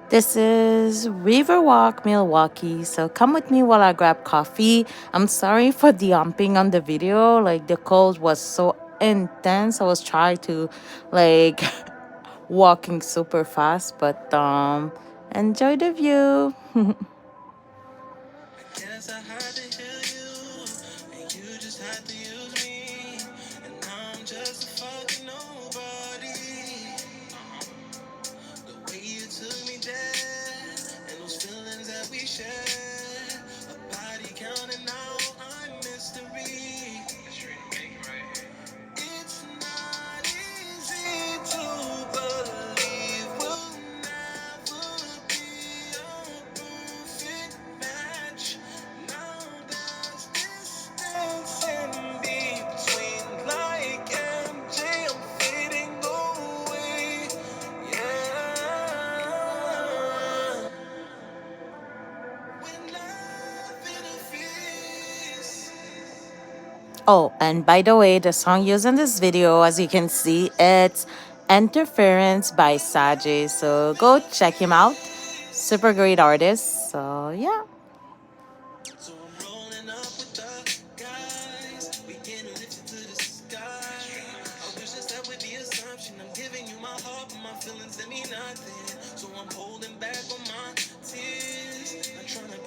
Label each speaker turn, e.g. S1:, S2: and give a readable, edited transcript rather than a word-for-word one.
S1: This is River Walk, Milwaukee. So come with me while I grab coffee. I'm sorry for the humping on the video. Like the cold was so intense. I was trying to like walking super fast, but enjoy the view.
S2: Guess I had to heal you, and you just had to use me. And now I'm just a fucking nobody. The way you took me there, and those feelings that we shared. A body counting out our mystery. It's not easy to believe we'll never be a perfect match. Now there's distance in between, like MJ, I'm fading away. Yeah. When love interferes.
S1: Oh, and by the way, the song used in this video, as you can see, it's Interference by Sajay. So go check him out. Super great artist. So yeah.
S2: So I'm rolling up with the guys. We getting lifted to the sky. I wish that would be assumption. I'm giving you my heart, but my feelings that mean nothing. So I'm holding.